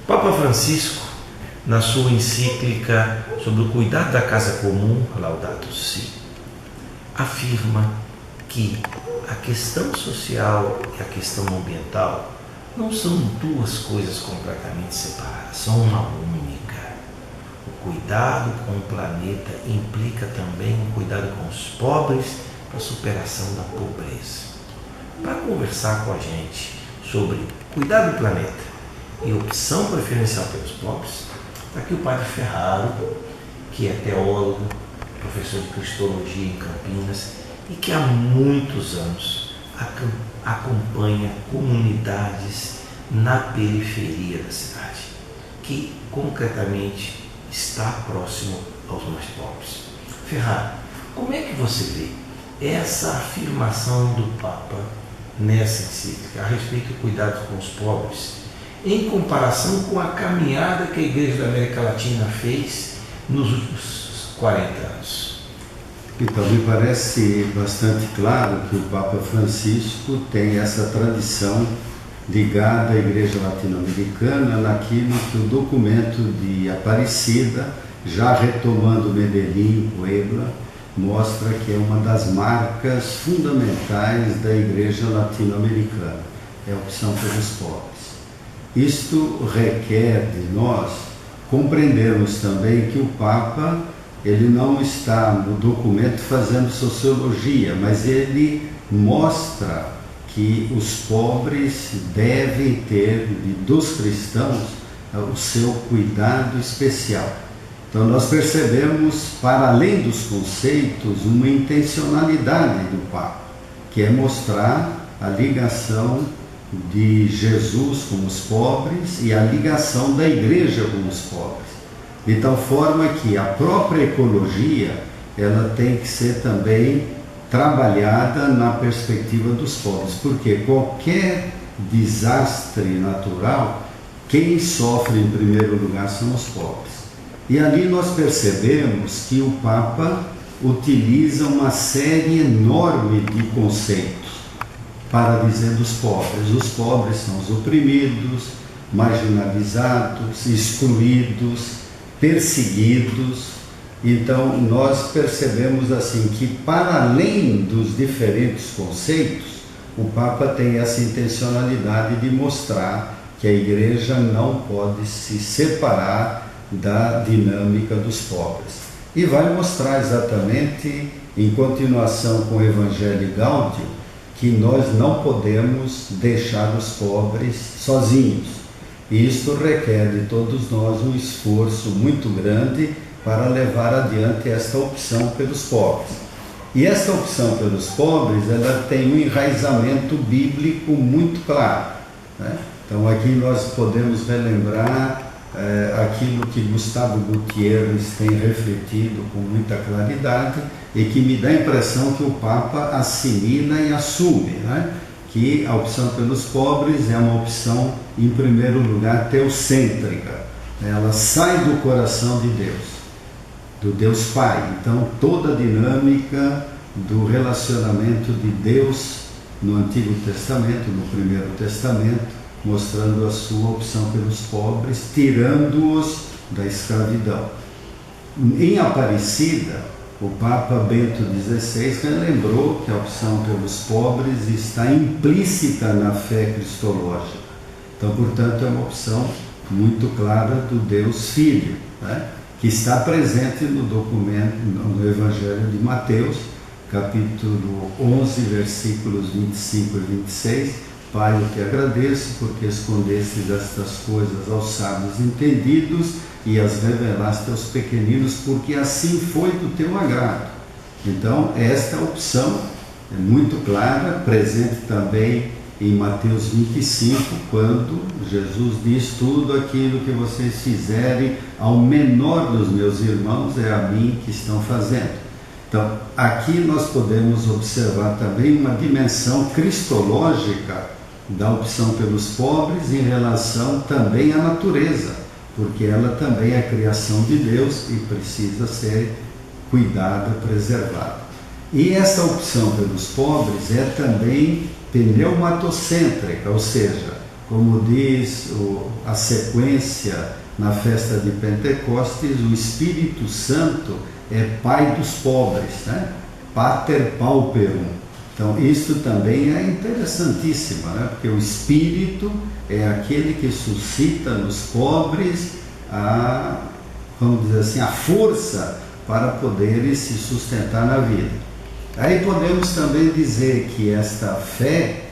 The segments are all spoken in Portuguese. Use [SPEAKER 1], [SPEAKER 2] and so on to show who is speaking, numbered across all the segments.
[SPEAKER 1] Papa Francisco, na sua encíclica sobre o cuidado da casa comum, Laudato Si, afirma que a questão social e a questão ambiental não são duas coisas completamente separadas, são uma única. O cuidado com o planeta implica também o cuidado com os pobres para a superação da pobreza. Para conversar com a gente sobre cuidar do planeta e opção preferencial pelos pobres, está aqui o Padre Ferraro, que é teólogo, professor de Cristologia em Campinas e que há muitos anos acompanha comunidades na periferia da cidade, que concretamente está próximo aos mais pobres. Ferraro, como é que você vê essa afirmação do Papa nessa encíclica a respeito do cuidado com os pobres, em comparação com a caminhada que a Igreja da América Latina fez nos últimos 40 anos?
[SPEAKER 2] Então, me parece bastante claro que o Papa Francisco tem essa tradição ligada à Igreja Latino-Americana naquilo que o documento de Aparecida, já retomando Medellín, Puebla, mostra que é uma das marcas fundamentais da Igreja Latino-Americana, é a opção pelos pobres. Isto requer de nós compreendermos também que o Papa, ele não está no documento fazendo sociologia, mas ele mostra que os pobres devem ter, dos cristãos, o seu cuidado especial. Então nós percebemos, para além dos conceitos, uma intencionalidade do Papa, que é mostrar a ligação de Jesus com os pobres e a ligação da Igreja com os pobres. De tal forma que a própria ecologia, ela tem que ser também trabalhada na perspectiva dos pobres, porque qualquer desastre natural, quem sofre em primeiro lugar são os pobres. E ali nós percebemos que o Papa utiliza uma série enorme de conceitos para dizer dos pobres. Os pobres são os oprimidos, marginalizados, excluídos, perseguidos. Então nós percebemos assim que, para além dos diferentes conceitos, o Papa tem essa intencionalidade de mostrar que a Igreja não pode se separar da dinâmica dos pobres. E vai mostrar exatamente, em continuação com o Evangelho Gáudio, que nós não podemos deixar os pobres sozinhos. E isto requer de todos nós um esforço muito grande para levar adiante esta opção pelos pobres. E esta opção pelos pobres, ela tem um enraizamento bíblico muito claro, né? Então aqui nós podemos relembrar aquilo que Gustavo Gutierrez tem refletido com muita claridade e que me dá a impressão que o Papa assimila e assume, né? Que a opção pelos pobres é uma opção, em primeiro lugar, teocêntrica. Ela sai do coração de Deus, do Deus Pai. Então toda a dinâmica do relacionamento de Deus no Antigo Testamento, no Primeiro Testamento, mostrando a sua opção pelos pobres, tirando-os da escravidão. Em Aparecida, o Papa Bento XVI lembrou que a opção pelos pobres está implícita na fé cristológica. Então, portanto, é uma opção muito clara do Deus Filho, né? Que está presente no documento, no Evangelho de Mateus, capítulo 11, versículos 25 e 26, Pai, eu te agradeço porque escondestes estas coisas aos sábios entendidos e as revelaste aos pequeninos, porque assim foi do teu agrado. Então, esta opção é muito clara, presente também em Mateus 25, quando Jesus diz: tudo aquilo que vocês fizerem ao menor dos meus irmãos é a mim que estão fazendo. Então, aqui nós podemos observar também uma dimensão cristológica da opção pelos pobres em relação também à natureza, porque ela também é a criação de Deus e precisa ser cuidada, preservada. E essa opção pelos pobres é também pneumatocêntrica, ou seja, como diz a sequência na festa de Pentecostes, o Espírito Santo é Pai dos pobres, né? Pater pauperum. Então, isso também é interessantíssimo, né? Porque o Espírito é aquele que suscita nos pobres vamos dizer assim, a força para poderem se sustentar na vida. Aí podemos também dizer que esta fé,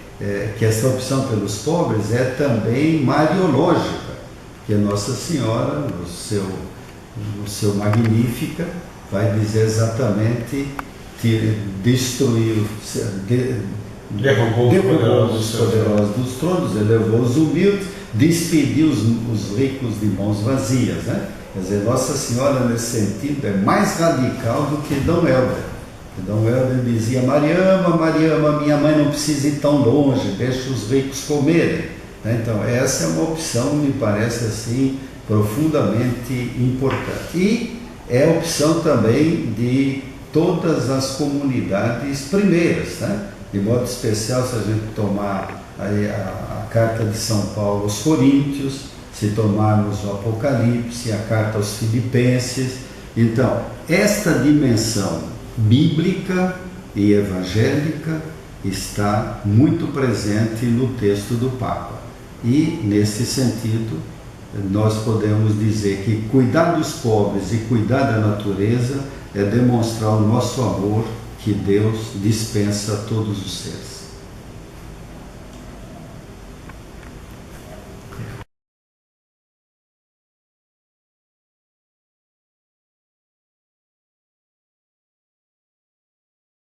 [SPEAKER 2] que esta opção pelos pobres é também mariológica, que Nossa Senhora, no seu Magnífica, vai dizer exatamente que destruiu, derrubou os poderosos dos tronos, elevou os humildes, despediu os ricos de mãos vazias, né? Quer dizer, Nossa Senhora nesse sentido é mais radical do que Dom Helder. Dom Helder dizia: Mariama, minha mãe não precisa ir tão longe, deixa os ricos comerem. Então essa é uma opção, me parece assim, profundamente importante. E é a opção também de todas as comunidades primeiras, né? De modo especial, se a gente tomar aí a carta de São Paulo aos Coríntios, se tomarmos o Apocalipse, a carta aos Filipenses. Então, esta dimensão bíblica e evangélica está muito presente no texto do Papa. E, nesse sentido, nós podemos dizer que cuidar dos pobres e cuidar da natureza é demonstrar o nosso amor que Deus dispensa a todos os seres.